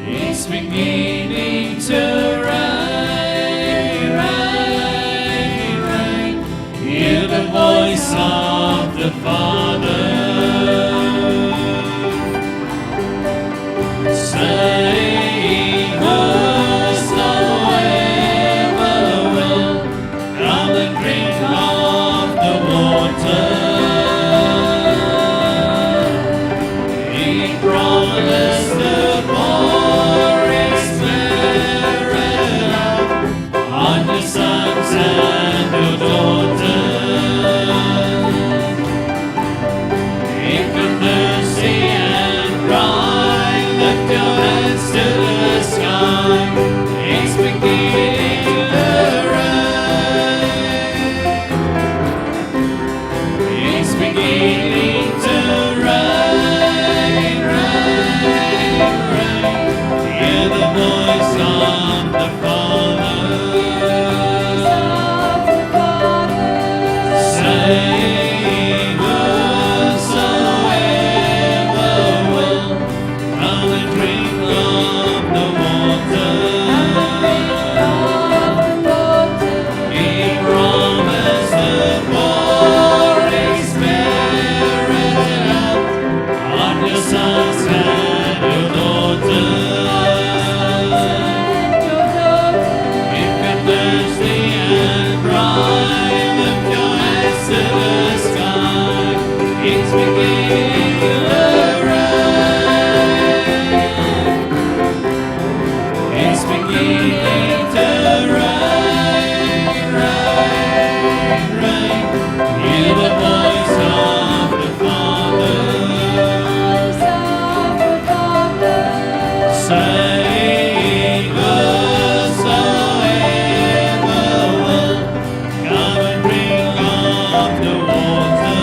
It's beginning to rain, rain, rain. Hear the voice of the Father saying, whosoever will come and drink of the water. He promised to pour His Spirit out on your sons and your daughters. If you're thirsty and cry, lift your hands to the sky. It's beginning to rain. It's beginning to rain, rain, rain. Hear the voice of the Father saying, whosoever will come and drink of the water. He promised to pour His Spirit out on your sons and your daughters. If you're thirsty and dry, lift your hands to the sky. It's beginning to rain. It's beginning to rain, rain, rain. Hear the voice of the Father saying, whosoever will come and drink of the water.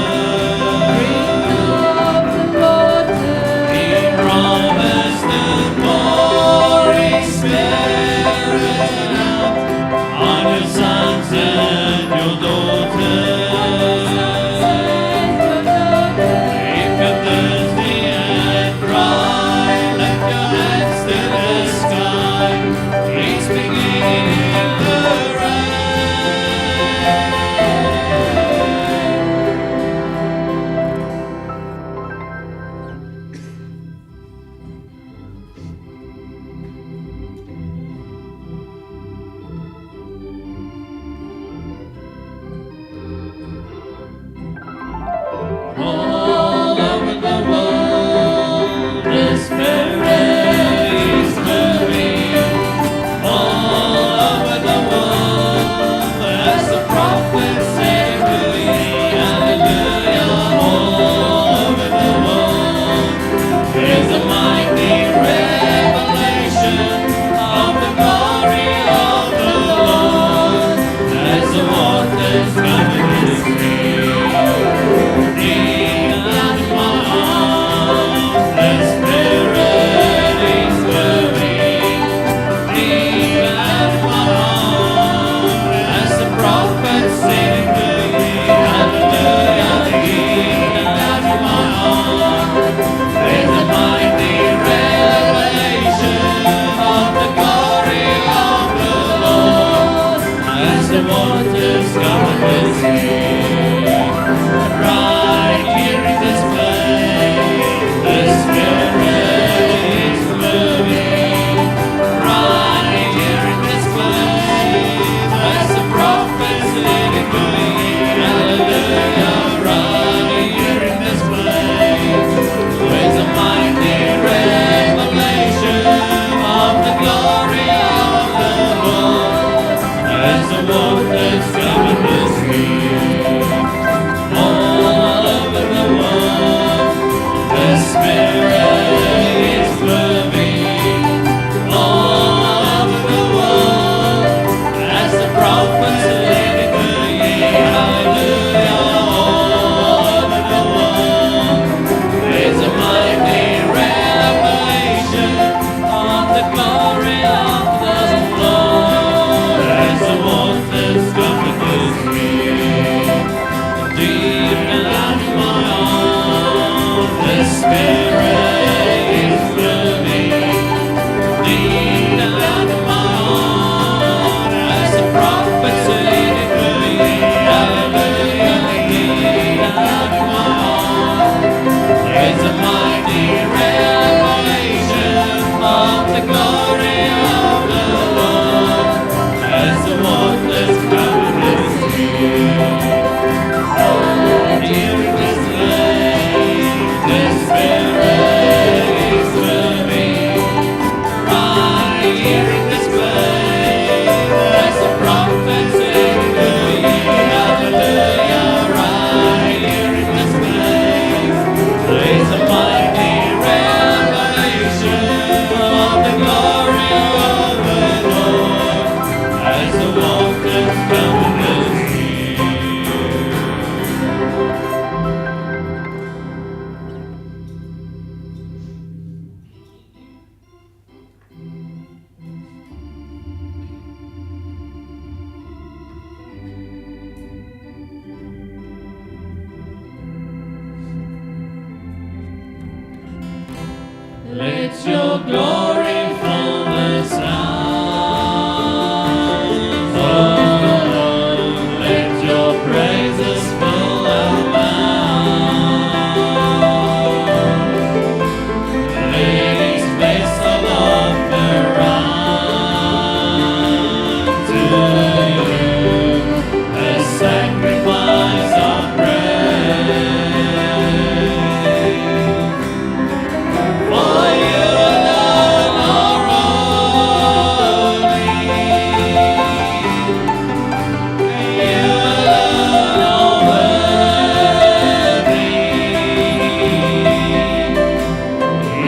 Let your glory fill this house. Oh Lord, let your praises fill our mouth. Let His face of offer unto you, a sacrifice of praise. For you alone are holy. You alone are worthy.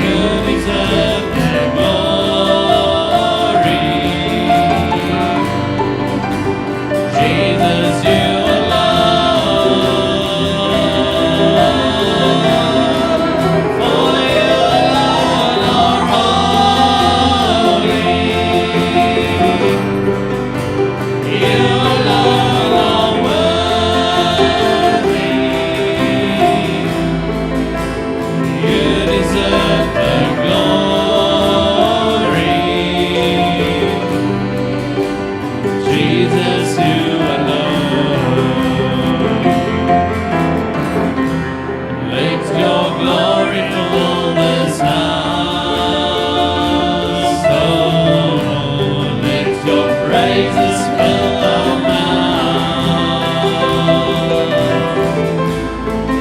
You deserve the glory. Jesus, you alone. For you alone are holy. You alone are worthy. You deserve the glory. Jesus, you alone. Let your glory fill this house. Oh, let your praises fill our mouth.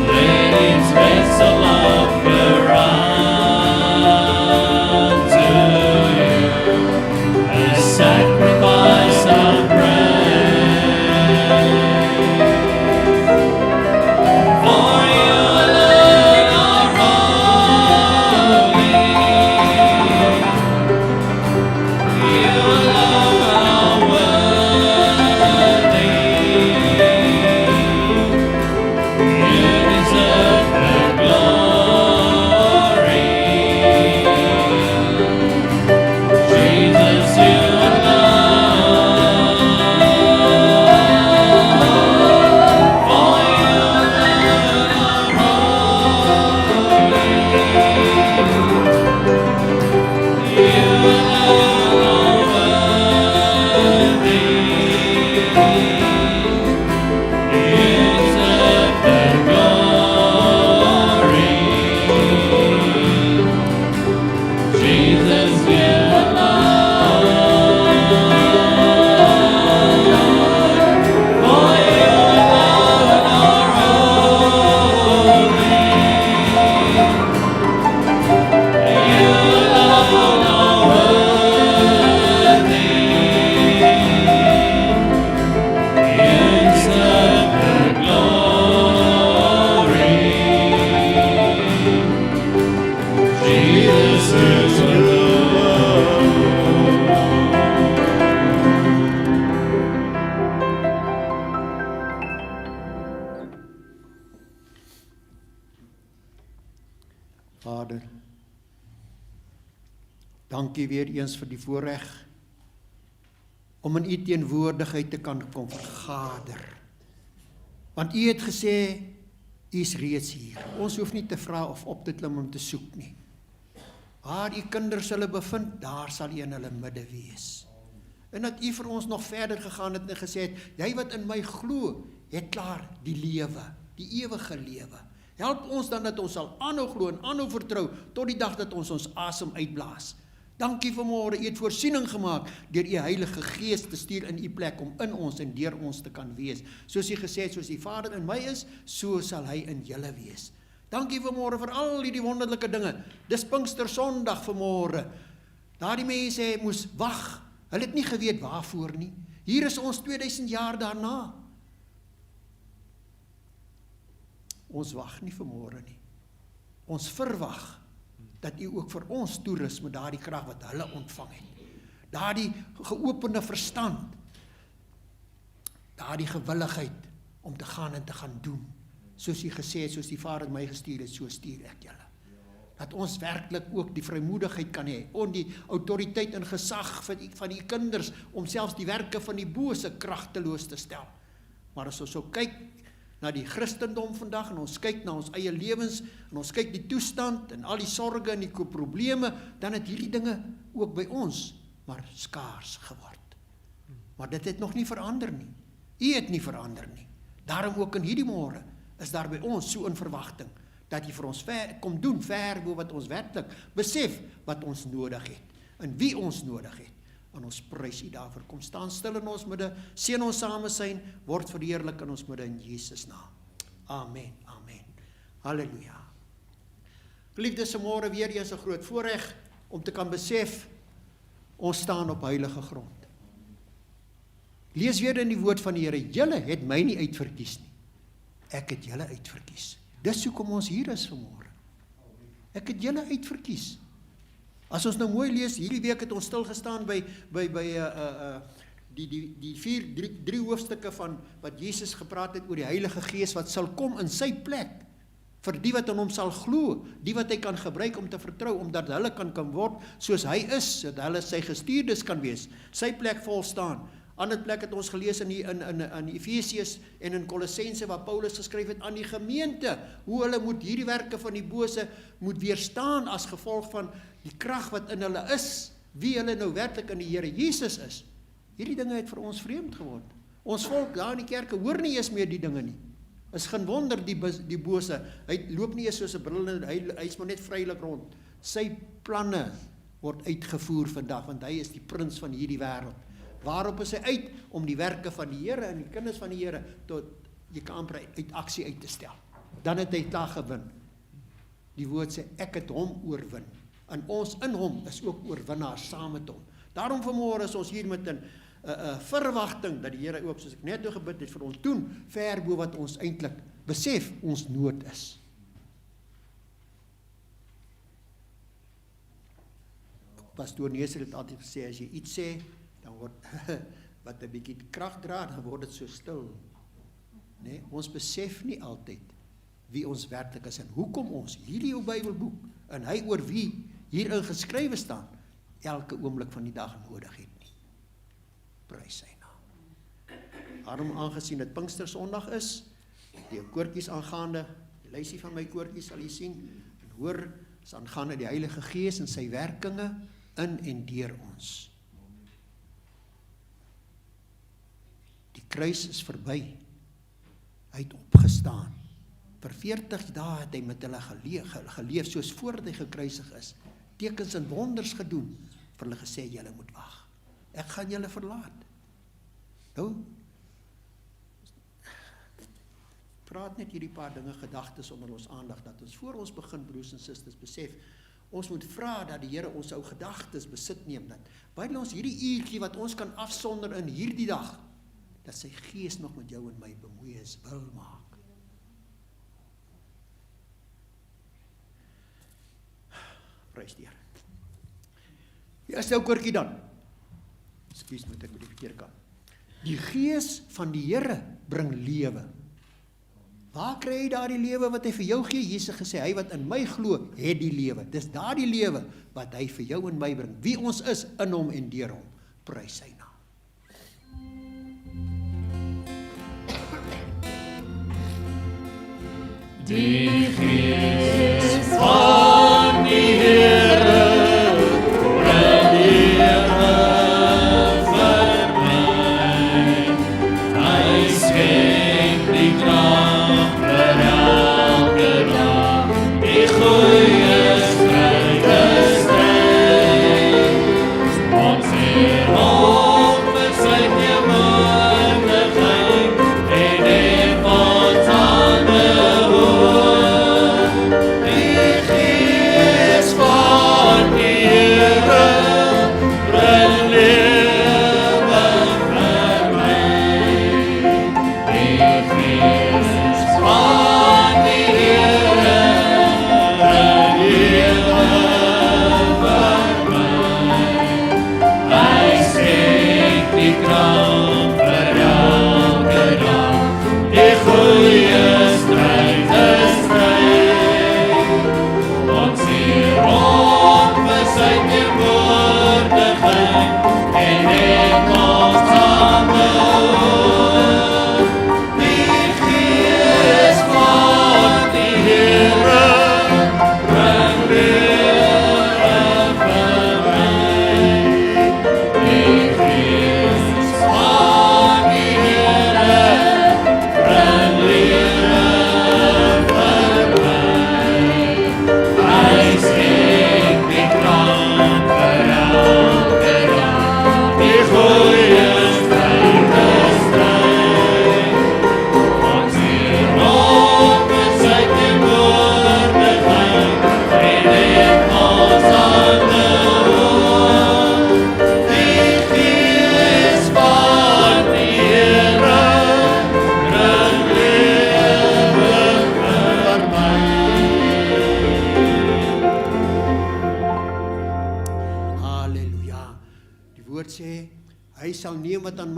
Let its face of offer unto you, a sacrifice of praise. For you alone are holy. You alone are worthy. You deserve the glory. Jesus, you alone. For you alone are holy. You alone are worthy. You deserve the glory. Jesus, you alone. For you alone are holy. You alone are worthy. You deserve the glory. Jesus, you Vader, dankie weer eens vir die voorreg om in U teenwoordigheid te kan kom vergader. Want U het gesê, U is reeds hier. Ons hoef nie te vra of op te klim om te soek nie. Waar U kinders hulle bevind, daar sal U in hulle midde wees. En dat U vir ons nog verder gegaan het en gesê het, jy wat in my glo, het klaar die lewe, die ewige lewe. Help ons dan dat ons sal aanhou glo en aanhou vertrou tot die dag dat ons asem uitblaas. Dankie vanmôre, U het voorsiening gemaak deur U Heilige Gees te stuur in U plek om in ons en deur ons te kan wees. Soos U gesê het, soos die Vader in my is, so sal Hy in julle wees. Dankie vanmôre vir al die wonderlike dinge. Dis Pinkstersondag vanmôre. Daardie mense moes wag. Hulle het nie geweet waarvoor nie. Hier is ons 2000 jaar daarna. Ons wag nie vanmôre nie. Ons verwag dat U ook vir ons toerus met daardie krag wat hulle ontvang het. Daardie geopende verstand, daardie gewilligheid om te gaan en te gaan doen. Soos U gesê het, soos die Vader my gestuur het, so stuur ek julle. Dat ons werklik ook die vrymoedigheid kan hê, en die autoriteit en gesag van die kinders, om selfs die werke van die bose kragteloos te stel. Maar as ons so kyk, na die Christendom vandag, en ons kyk na ons eie lewens, en ons kyk die toestand, en al die sorge en die probleme, dan het hierdie dinge ook by ons, maar skaars geword. Maar dit het nog nie verander nie. U het nie verander nie. Daarom ook in hierdie môre, is daar by ons so in verwagting, dat jy vir ons kom doen, ver bo wat ons werklik besef, wat ons nodig het, en wie ons nodig het. En ons prys U daarvoor. Kom staan stil in ons midde, seën ons samesyn, word verheerlik in ons midde in Jesus naam. Amen, amen. Halleluja. Geliefdes, môre weer eens 'n groot voorreg om te kan besef, ons staan op heilige grond. Lees weer in die woord van die Here, julle het my nie uitverkies nie. Ek het julle uitverkies. Dis hoekom ons hier is vanmôre. Ek het julle uitverkies. As ons nou mooi lees, hierdie week het ons stil gestaan by die drie hoofstukke van wat Jesus gepraat het oor die Heilige Gees wat sal kom in sy plek vir die wat aan hom sal glo, die wat hy kan gebruik om te vertrou, omdat hulle kan word soos hy is, sodat hulle sy gestuurdes kan wees, sy plek vol staan. Ander plek het ons gelees in Efesiërs en in Kolossense waar Paulus geskryf het aan die gemeente, hoe hulle moet hierdie werke van die bose moet weerstaan as gevolg van die krag wat in hulle is, wie hulle nou werklik in die Here Jesus is. Hierdie dinge het vir ons vreemd geword. Ons volk daar in die kerke hoor nie eens meer die dinge nie. Is geen wonder die bose, hy loop nie eens soos 'n bril, hy is maar net vrylik rond. Sy planne word uitgevoer vandag, want hy is die prins van hierdie wêreld. Waarop is hy uit? Om die werke van die Here en die kinders van die Here tot jy kan amper uit aksie uit te stel. Dan het hy klaar gewin. Die woord sê, ek het hom oorwin. En ons in hom is ook oorwinnaars saam met hom. Daarom vanmôre is ons hier met 'n verwagting dat die Here ook, soos ek net nou gebid het, vir ons doen, ver bo wat ons eintlik besef ons nood is. Pastoor Neser het altyd gesê, as jy iets sê, dan word wat 'n bietjie krag dra, dan word dit so stil. Nee, ons besef nie altyd wie ons werklik is en hoekom ons hierdie ou Bybelboek en hy oor wie hierin geskrywe staan elke oomblik van die dag nodig het nie. Prys sy naam. Daarom aangesien dit Pinkstersondag is, die koortjies aangaande, die lysie van my koortjies sal jy sien en hoor, is aangaande die Heilige Gees en sy werkinge in en deur ons. Die kruis is verby. Hy het opgestaan. Vir 40 dae het hy met hulle geleef soos voordat hy gekruisig is. Tekens en wonders gedoen. Vir hulle gesê, julle moet wag. Ek gaan julle verlaat. Nou, praat net hierdie paar dinge, gedagtes onder ons aandag, dat ons voor ons begin, broers en susters, besef, ons moet vra dat die Here ons ou gedagtes besit neem, dat wanneer ons hierdie uurtjie wat ons kan afsonder in hierdie dag, dat sy Gees nog met jou en my bemoeies wil maak. Prys die Here. Die eerste ou koortjie dan. Ekskuus, moet ek met die verkeerde kant. Die Gees van die Here bring lewe. Waar kry jy daardie lewe wat hy vir jou gee? Jesus gesê, hy wat in my glo, het die lewe. Dis daardie lewe wat hy vir jou en my bring. Wie ons is in hom en deur hom. Prys sy naam. Die Gees van die Here bring lewe vir my. Hy skenk die krag vir elke dag. Die goeie stryd. Ons Heer hom met sy teenwoordigheid en in ons hande hoor.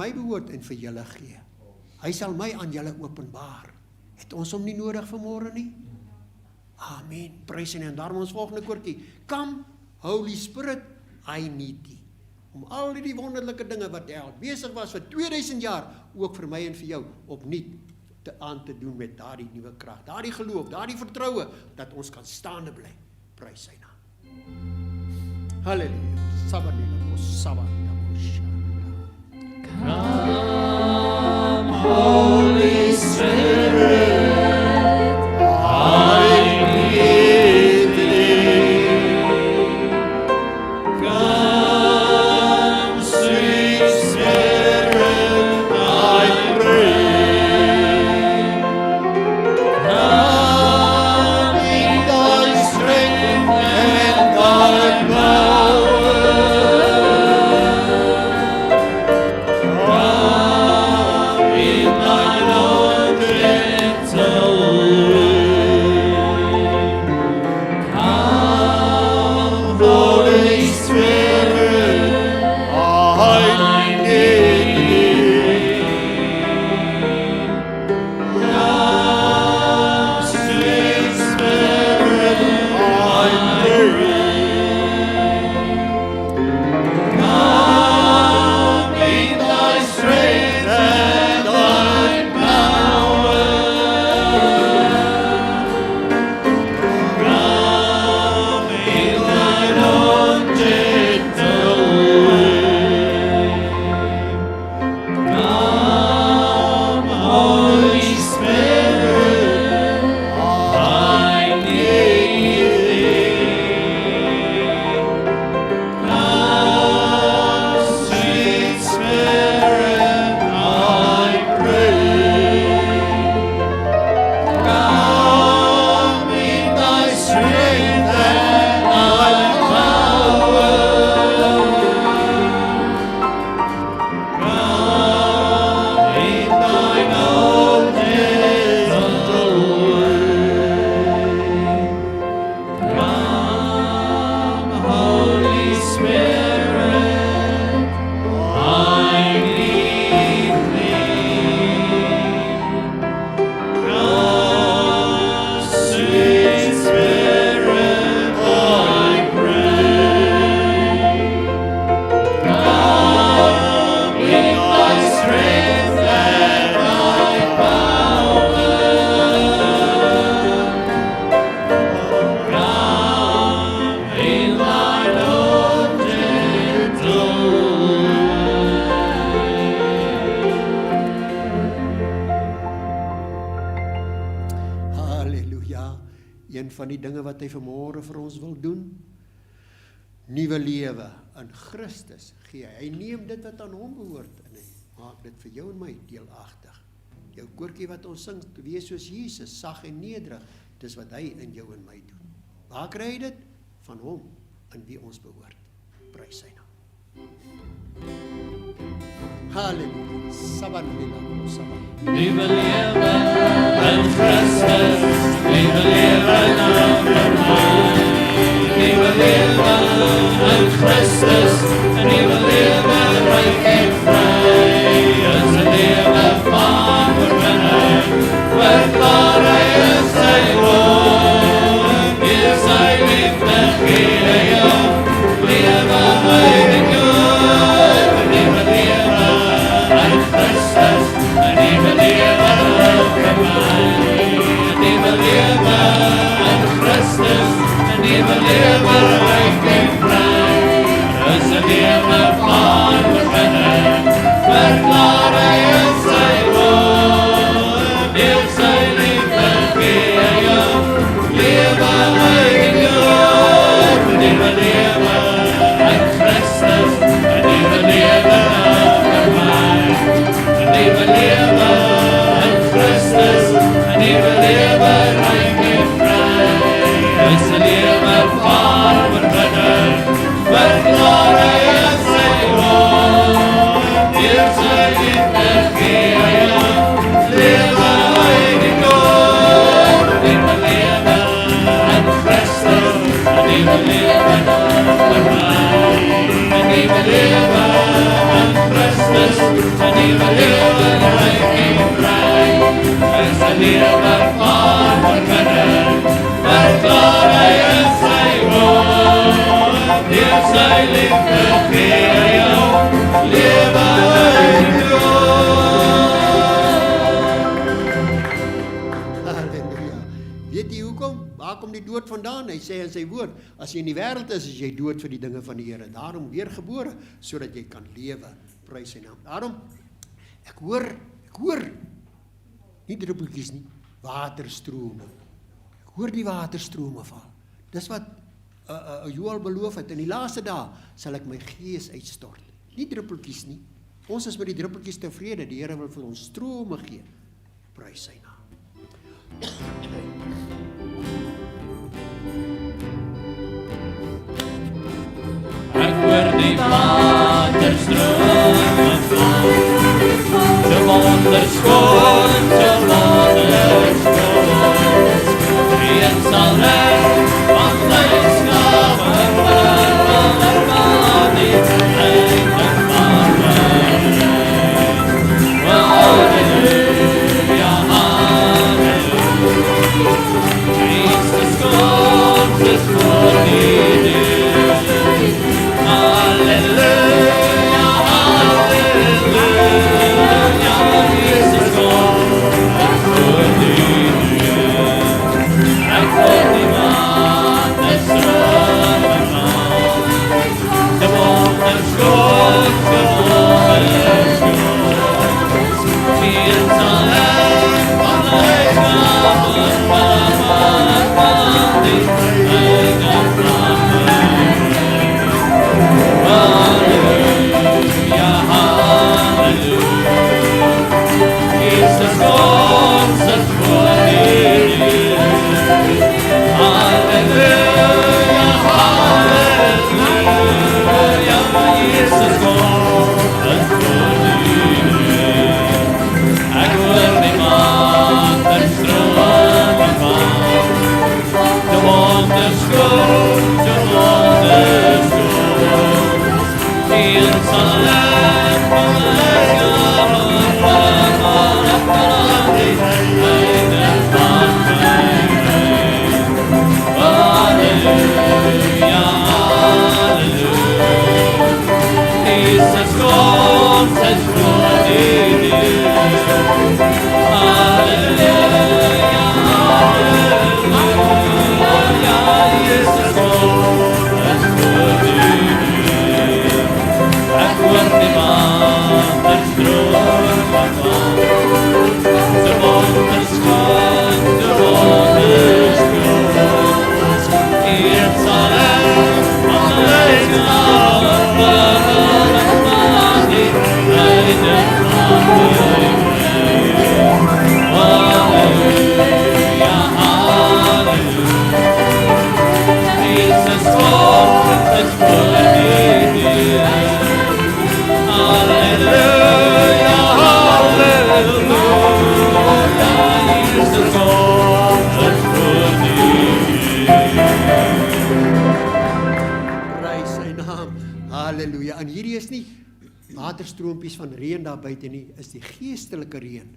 my behoort en vir julle gee. Hy sal my aan julle openbaar. Het ons hom nie nodig vanmôre nie? Amen. Prys en daarom ons volgende koortjie. Come, Holy Spirit, I need thee. Om al die wonderlike dinge wat hy al besig was vir 2000 jaar, ook vir my en vir jou, opnuut aan te doen met daardie nuwe krag, daardie geloof, daardie vertroue, dat ons kan staande bly. Prys sy naam. Halleluja. Sabadina, sabadina, Come, Holy Spirit, I need thee. Come, sweet Spirit, I pray. Come in thy strength and thy power. Come in thine own gentle way. Come, Holy Spirit, I need thee. Come, sweet Spirit, I pray. Come in thy strength and thy power. Come in thine own gentle way. Come, Holy Spirit, I need thee. Come, sweet Spirit, I pray. Come in thy strength and thy power. Come in thine own gentle way. Come, Holy Spirit, I need thee. Come, sweet Spirit, I pray. Come in thy strength and thy power. Come in thine own gentle Halleluja. Een van die dinge wat hy vanmôre vir ons wil doen, nuwe lewe in Christus gee. Hy neem dit wat aan hom behoort en hy maak dit vir jou en my deelagtig. Jou koortjie wat ons sing, wees soos Jesus, sag en nederig, dis wat hy in jou en my doen. Waar kry hy dit? Van hom, in wie ons behoort. Prys sy naam. Halleluja. Sabadina, sabadina. Nuwe lewe in Christus, nuwe lewe nou vir my. Nuwe lewe in Christus, 'n nuwe lewe ryk en vry. Is 'n lewe van oorwinning, verklaar hy in sy woord. Deur sy liefde gee hy jou lewe uit en joy. 'n nuwe lewe in Christus, 'n nuwe lewe vir my. 'n nuwe wedervaar verkennen, verklaar hy in sy woord, deur sy liefde gee hy jou lewe uit Halleluja. Weet jy hoekom? Waar kom die dood vandaan? Hy sê in sy woord, as jy in die wêreld is jy dood vir die dinge van die Here. Daarom weergebore, sodat jy kan lewe. Prys sy naam. Daarom, ek hoor, nie druppeltjies nie, waterstrome. Ek hoor die waterstrome val. Dis wat Joël beloof het, in die laaste dae sal ek my gees uitstort. Nie druppeltjies nie. Ons is met die druppeltjies tevrede, die Here wil vir ons strome gee. Prys sy naam. Ek hoor die waterstrome val, se wonderskoon, se wonderskoon. Reën sal reg, van blydskap en van die einde van my. Halleluja, halleluja. Christus komt, is voor die deur. Halleluja, halleluja, Jesus komt voor die deur. Ek hoor die waterstromen val, de wonderskoon, de wonderskoon. Hier sal ek van blydskap en van die einde van my. Halleluja, halleluja. Jesus komt, is voor die deur. Halleluja, halleluja. Jesus komt, is voor die deur. Ek hoor die waterstromen val, de wonderskoon, de wonderskoon. Hier sal ek van blydskap en van die einde van my. Halleluja, halleluja. Jesus komt, is voor die deur. Halleluja, halleluja. Jesus komt, is voor die deur. Ek hoor die waterstromen val, de wonderskoon, de wonderskoon. Hier sal ek van blydskap en van die einde van my. Halleluja, halleluja. Jesus komt, is voor die deur. Halleluja, halleluja. Jesus komt, is voor die deur. Prys sy naam. Halleluja. En hierdie is nie waterstroompies van reën daar buite nie, is die geestelike reën.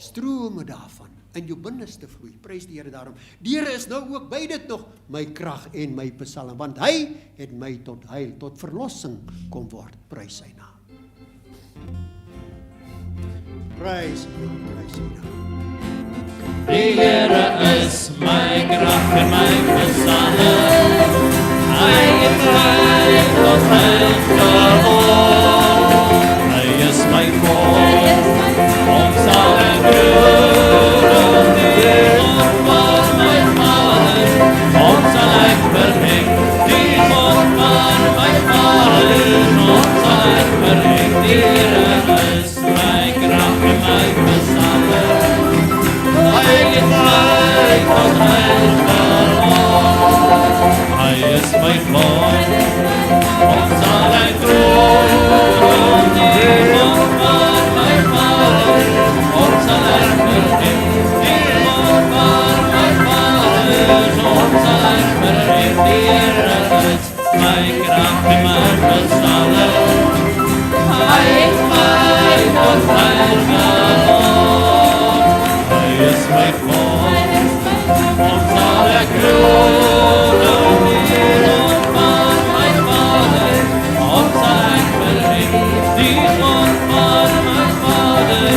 Strome daarvan in jou binneste vloei. Prys die Here daarom. Die Here is nou ook by dit nog my krag en my psalm, want hy het my tot heil, tot verlossing kom word. Prys sy naam. Prys sy naam, prys sy naam. Die Here is my krag en my psalm. Hy het my tot heil geword. Hy is my God, hom sal ek roem. Die God van my Vader, hom sal ek verhef. Die God van my Vader, hom sal ek verhef. Die Here is my krag en my psalm. Hy het my tot heil geword. Hy is my God, hom sal ek roem. Die God van my Vader, hom sal ek verhef. Die God van my Vader, hom sal ek verhef. Die Here is my krag en my psalm. Hy het my tot heil geword. Hy is my God, ons sal ek roem, God van my Vader, ons sal ek verhef, die God van my Vader,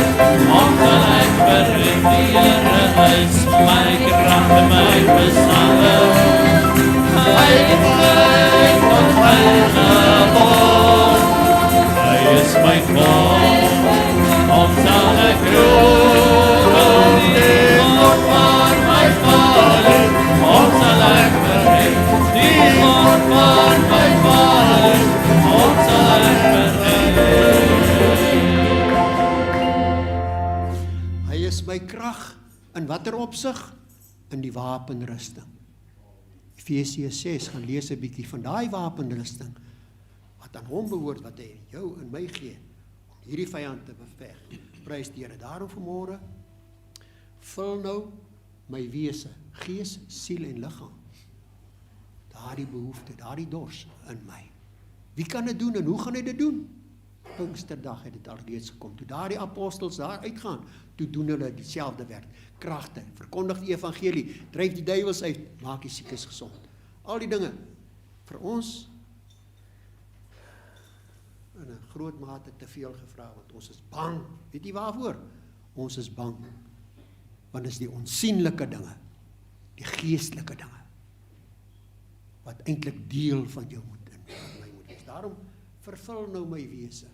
ons sal ek verhef, die Here is my krag en my besander, hy het my tot heilgebod, hy is my God, ons sal ek roem, die God van my Vader, ons sal ek verhef, die God van my Vader, ons sal ek verhef. Hy is my krag in watter opsig? In die wapenrusting. Efesiërs 6, gaan lees 'n bietjie van daai wapenrusting wat aan hom behoort, wat hy jou en my gee om hierdie vyand te beveg. Prys die Here. Daarom vanmôre vul nou my wese, gees, siel en liggaam. Daardie behoefte, daardie dors in my. Wie kan dit doen en hoe gaan hy dit doen? Pinksterdag het dit alreeds gekom. Toe daardie apostels daar uitgaan, toe doen hulle dieselfde werk. Kragte, verkondig die evangelie, dryf die duiwels uit, maak die siekes gesond. Al die dinge vir ons in 'n groot mate te veel gevra, want ons is bang. Weet jy waarvoor? Ons is bang. Want dit is die onsienlike dinge, die geestelike dinge, wat eintlik deel van jou moet in, van my moet wees. Daarom vervul nou my wese.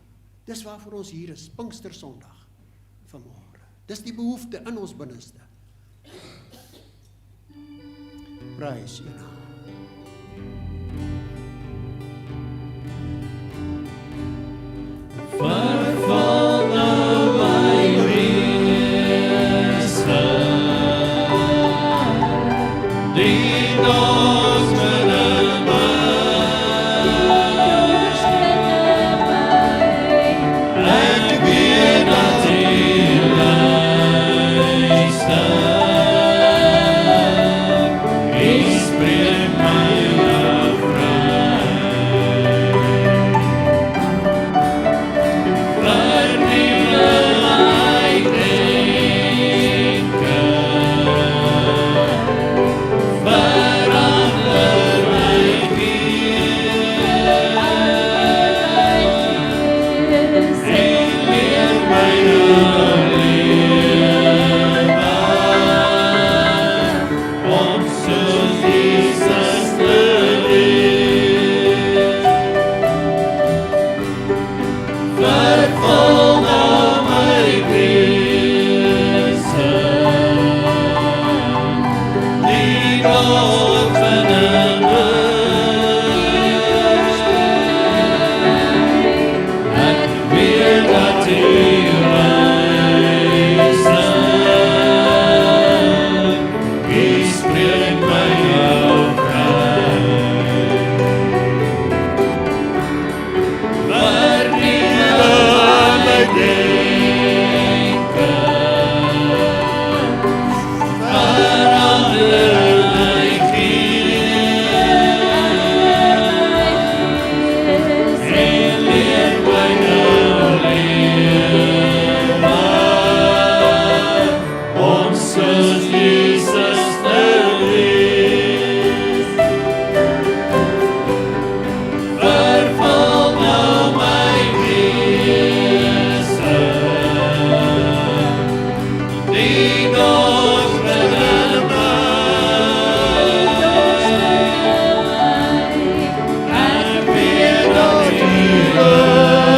Dis waarvoor ons hier is, Pinkstersondag vanmôre. Dis die behoefte in ons binneste. Prys U naam. Vervul nou my wese, die dors binne my, ek weet dat U luister, U spreek my nou vry. Vernieuwe my denke, verander my gees, en leer my nou lewe, om soos Jesus te wees. Vervul nou my wese, die God binne my, ek weet dat U luister, U spreek my nou vry. Vernieuwe my denke, verander my gees, en leer my nou lewe, om soos Jesus te wees. Vervul nou my wese, die dors binne my, ek weet dat U luister,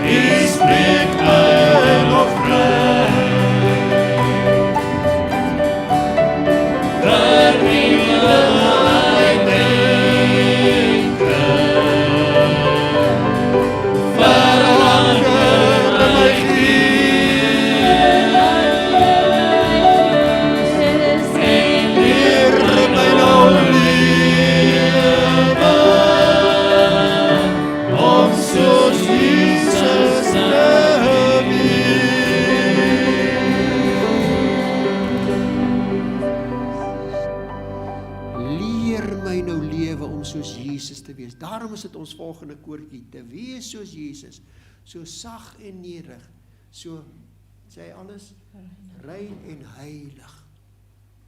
U spreek my nog vry. Vernieuwe my denke, verander my gees, en leer my nou lewe, om soos Jesus te Leer my nou lewe om soos Jesus te wees. Daarom is dit ons volgende koortjie, te wees soos Jesus, so sag en nederig, So sê hy alles rein en heilig.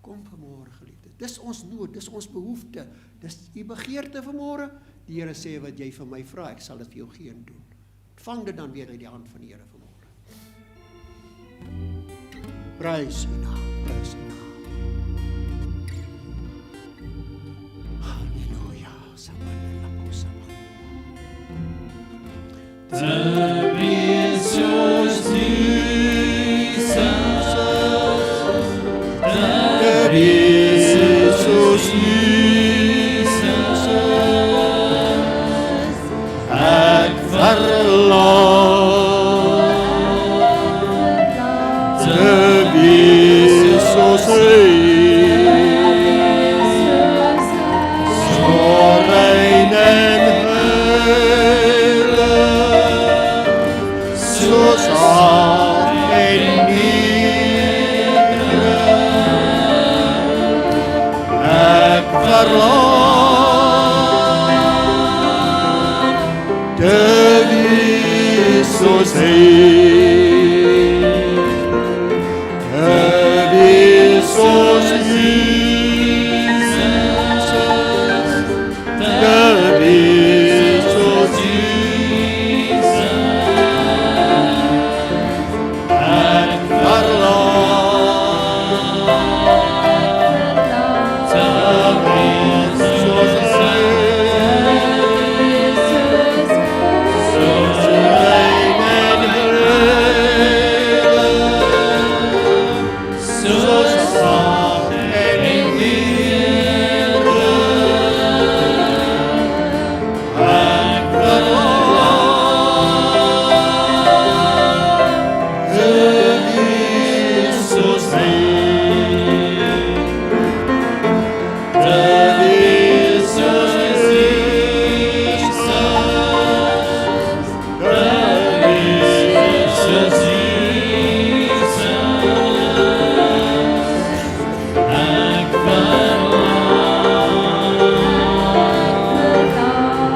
Kom vanmôre geliefdes. Dis ons nood, dis ons behoefte. Dis u begeerte vanmôre. Die Here sê wat jy van my vra, ek sal dit vir jou gee en doen. Vang dit dan weer uit die hand van die Here vanmôre. Prys u naam, prys u naam. Halleluja. Sabanelako saban. Te wees soos Jesus, te wees soos Jesus, ek verlang te wees soos hy, so rein en heilig, so zacht en nederig, ek verlang te wees soos hy, te wees soos Jesus, te wees soos Jesus, ek verlang te wees soos hy, soos rein en heilig, soos zacht en nederig, ek verlang te wees soos hy, te wees soos Jesus, te wees soos Jesus, ek verlang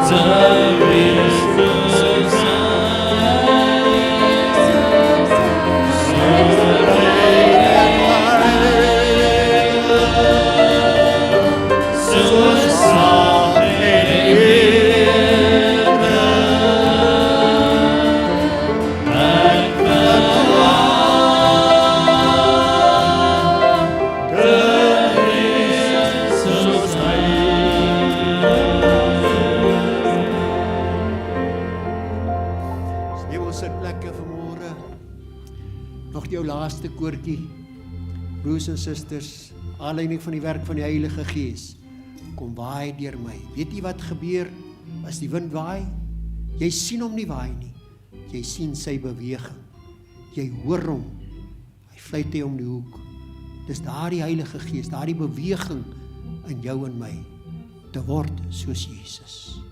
te wees soos hy, so rein en heilig, so zacht en nederig, ek verlang te wees soos hy. Neem ons sitplekke vanmôre. Nog jou laaste koortjie. Broers en susters, aanleiding van die werk van die Heilige Gees, kom waai deur my. Weet jy wat gebeur as die wind waai? Jy sien hom nie waai nie. Jy sien sy beweging. Jy hoor hom. Hy fluit hy om die hoek. Dis daardie Heilige Gees, daardie beweging in jou en my te word soos Jesus.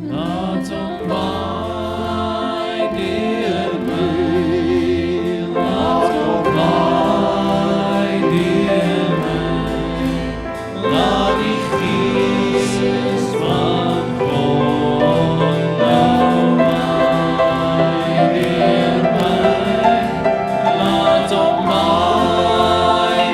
Laat hom waai deur my, laat hom waai deur my, laat die Gees van God nou waai deur my, laat hom waai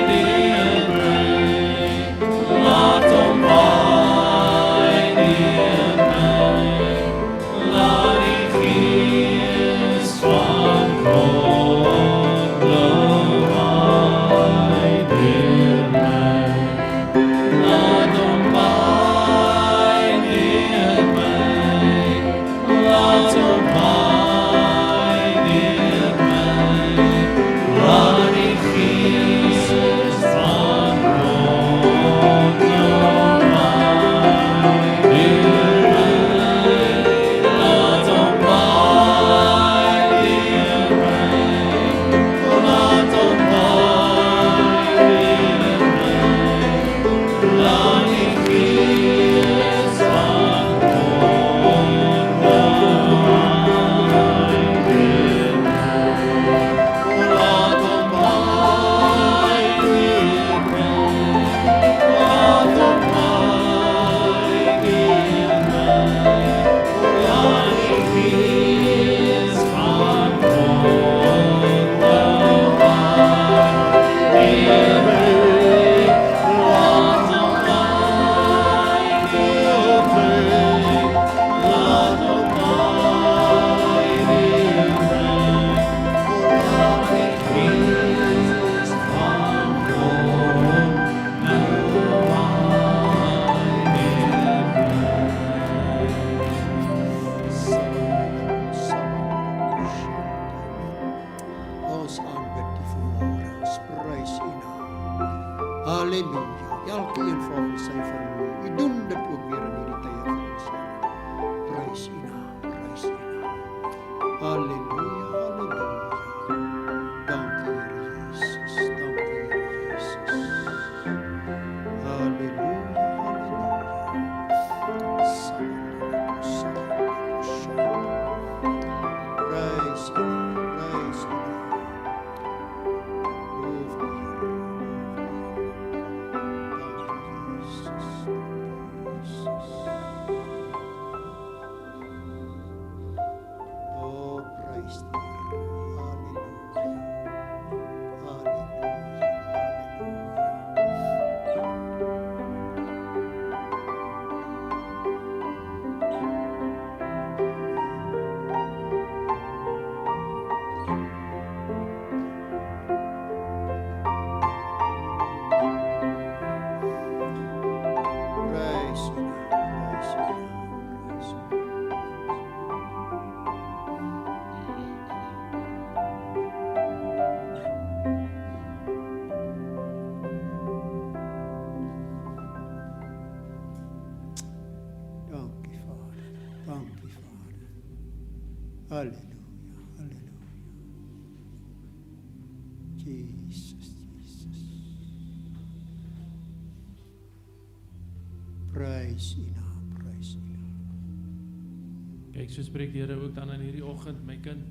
Halleluja, halleluja. Dankie, Here Jesus. Dankie, Here Jesus. Halleluja, halleluja. Prys U, prys U. Loof U, Here. Dankie, Jesus. Jesus. Oh, prys die Here. Halleluja. Halleluja. Prys U, prys U, prys U. Dankie Vader, dankie Vader. Halleluja, halleluja. Jesus, Jesus. Prys U naam, prys U naam. Kyk, so spreek die Here ook dan in hierdie oggend, my kind.